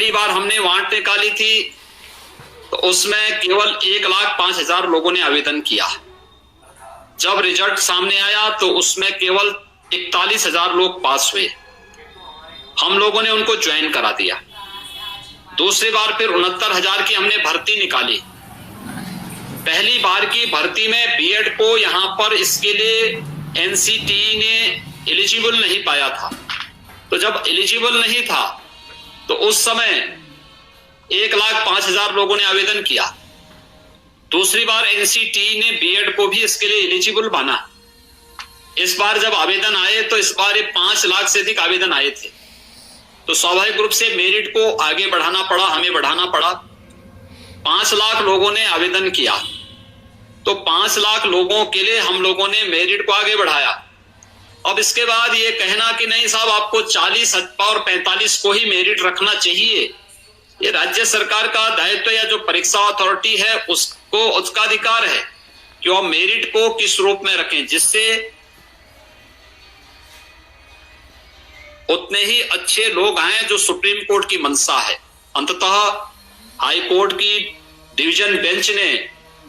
पहली बार हमने वांट निकाली थी तो उसमें केवल 1,05,000 लोगों ने आवेदन किया। जब रिजल्ट सामने आया तो उसमें केवल 41,000 लोग पास हुए। हम लोगों ने उनको ज्वाइन करा दिया। दूसरी बार फिर 69,000 की हमने भर्ती निकाली। पहली बार की भर्ती में बीएड को यहां पर इसके लिए एनसीटीई ने एलिजिबल नहीं पाया था। तो जब एलिजिबल नहीं था तो उस समय 1,05,000 लोगों ने आवेदन किया। दूसरी बार एनसीटीई ने बीएड को भी इसके लिए एलिजिबल माना। इस बार जब आवेदन आए तो इस बार 5 लाख से अधिक आवेदन आए थे। तो स्वाभाविक रूप से मेरिट को आगे बढ़ाना पड़ा, हमें बढ़ाना पड़ा। 5 लाख लोगों ने आवेदन किया तो 5 लाख लोगों के लिए हम लोगों ने मेरिट को आगे बढ़ाया। अब इसके बाद ये कहना कि नहीं साहब आपको 40 और 45 को ही मेरिट रखना चाहिए, ये राज्य सरकार का दायित्व या जो परीक्षा अथॉरिटी है उसका अधिकार है कि वो मेरिट को किस रूप में रखें जिससे उतने ही अच्छे लोग आए जो सुप्रीम कोर्ट की मंशा है। अंततः हाई कोर्ट की डिवीजन बेंच ने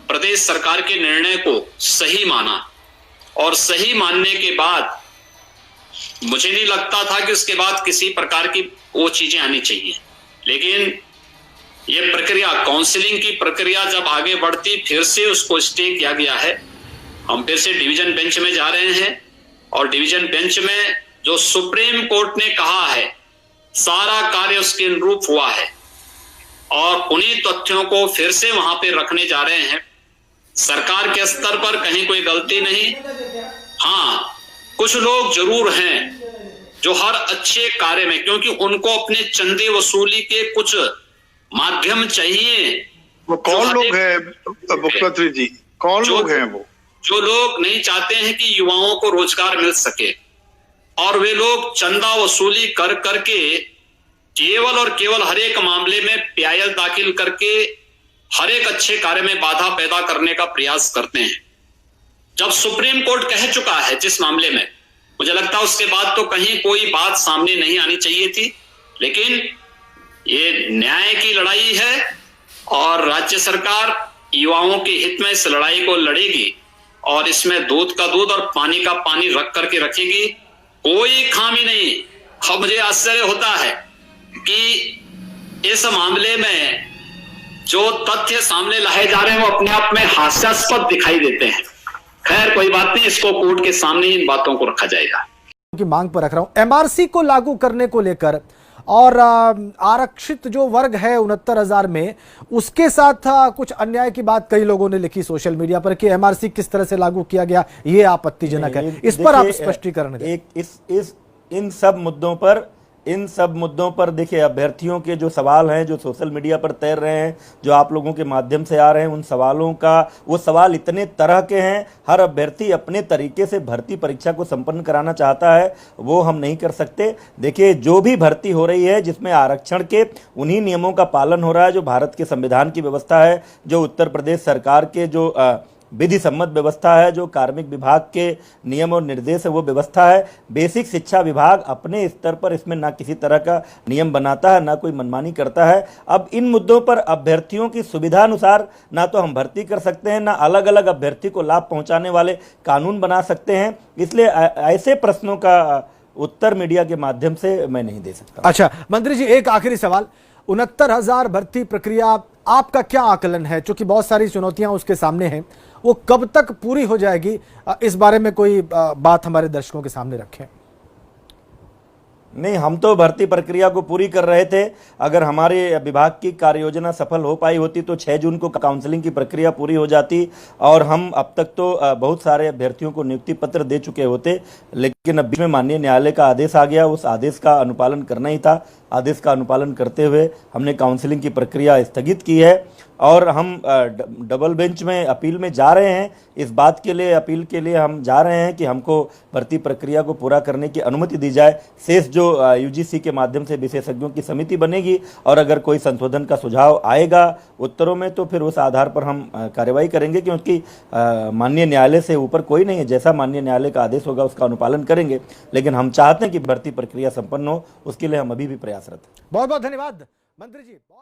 प्रदेश सरकार के निर्णय को सही माना और सही मानने के बाद मुझे नहीं लगता था कि उसके बाद किसी प्रकार की वो चीजें आनी चाहिए। लेकिन ये प्रक्रिया, काउंसलिंग की प्रक्रिया जब आगे बढ़ती फिर से उसको स्टे किया गया है। हम फिर से डिवीजन बेंच में जा रहे हैं और डिवीजन बेंच में जो सुप्रीम कोर्ट ने कहा है सारा कार्य उसके अनुरूप हुआ है और उन्हीं तथ्यों को फिर से वहां पे रखने जा रहे हैं। सरकार के स्तर पर कहीं कोई गलती नहीं। हाँ, कुछ लोग जरूर हैं जो हर अच्छे कार्य में, क्योंकि उनको अपने चंदे वसूली के कुछ माध्यम चाहिए। वो कौन लोग हैं मुख्यमंत्री जी, कौन लोग हैं वो? जो लोग नहीं चाहते हैं कि युवाओं को रोजगार मिल सके और वे लोग चंदा वसूली कर करके केवल और केवल हर एक मामले में पीआईएल दाखिल करके हर एक अच्छे कार्य में बाधा पैदा करने का प्रयास करते हैं। जब सुप्रीम कोर्ट कह चुका है जिस मामले में, मुझे लगता है उसके बाद तो कहीं कोई बात सामने नहीं आनी चाहिए थी। लेकिन ये न्याय की लड़ाई है और राज्य सरकार युवाओं के हित में इस लड़ाई को लड़ेगी और इसमें दूध का दूध और पानी का पानी रख करके रखेगी। कोई खामी नहीं। अब मुझे आश्चर्य होता है कि इस मामले में जो तथ्य सामने लाए जा रहे हैं वो अपने आप में हास्यास्पद दिखाई देते हैं। खैर कोई बात नहीं, इसको कोर्ट के सामने इन बातों को रखा जाएगा। की मांग पर रख रहा हूं एमआरसी को लागू करने को लेकर और आरक्षित जो वर्ग है 69,000 में, उसके साथ कुछ अन्याय की बात कई लोगों ने लिखी सोशल मीडिया पर कि एमआरसी किस तरह से लागू किया गया, ये आपत्तिजनक है। इस पर आप स्पष्टीकरण दें। इन सब मुद्दों पर देखिए, अभ्यर्थियों के जो सवाल हैं जो सोशल मीडिया पर तैर रहे हैं, जो आप लोगों के माध्यम से आ रहे हैं, उन सवालों का वो सवाल इतने तरह के हैं। हर अभ्यर्थी अपने तरीके से भर्ती परीक्षा को संपन्न कराना चाहता है, वो हम नहीं कर सकते। देखिए, जो भी भर्ती हो रही है जिसमें आरक्षण के उन्हीं नियमों का पालन हो रहा है जो भारत के संविधान की व्यवस्था है, जो उत्तर प्रदेश सरकार के जो विधि सम्मत व्यवस्था है, जो कार्मिक विभाग के नियम और निर्देश है वो व्यवस्था है। बेसिक शिक्षा विभाग अपने स्तर पर इसमें ना किसी तरह का नियम बनाता है, ना कोई मनमानी करता है। अब इन मुद्दों पर अभ्यर्थियों की सुविधा अनुसार ना तो हम भर्ती कर सकते हैं, ना अलग अलग अभ्यर्थी को लाभ पहुंचाने वाले कानून बना सकते हैं। इसलिए ऐसे प्रश्नों का उत्तर मीडिया के माध्यम से मैं नहीं दे सकता। अच्छा मंत्री जी, एक आखिरी सवाल, 69,000 भर्ती प्रक्रिया आपका क्या आकलन है? चूंकि बहुत सारी चुनौतियां उसके सामने हैं, वो कब तक पूरी हो जाएगी, इस बारे में कोई बात हमारे दर्शकों के सामने रखें। नहीं, हम तो भर्ती प्रक्रिया को पूरी कर रहे थे। अगर हमारे विभाग की कार्य योजना सफल हो पाई होती तो 6 जून को काउंसलिंग की प्रक्रिया पूरी हो जाती और हम अब तक तो बहुत सारे अभ्यर्थियों को नियुक्ति पत्र दे चुके होते। लेकिन अब बीच में माननीय न्यायालय का आदेश आ गया, उस आदेश का अनुपालन करना ही था। आदेश का अनुपालन करते हुए हमने काउंसलिंग की प्रक्रिया स्थगित की है और हम डबल बेंच में अपील में जा रहे हैं। इस बात के लिए, अपील के लिए हम जा रहे हैं कि हमको भर्ती प्रक्रिया को पूरा करने की अनुमति दी जाए। शेष जो यूजीसी के माध्यम से विशेषज्ञों की समिति बनेगी और अगर कोई संशोधन का सुझाव आएगा उत्तरों में तो फिर उस आधार पर हम कार्रवाई करेंगे, क्योंकि माननीय न्यायालय से ऊपर कोई नहीं है। जैसा माननीय न्यायालय का आदेश होगा उसका अनुपालन करेंगे, लेकिन हम चाहते हैं कि भर्ती प्रक्रिया संपन्न हो, उसके लिए हम अभी भी प्रयासरत हैं। बहुत बहुत धन्यवाद। मंत्री जी बहुत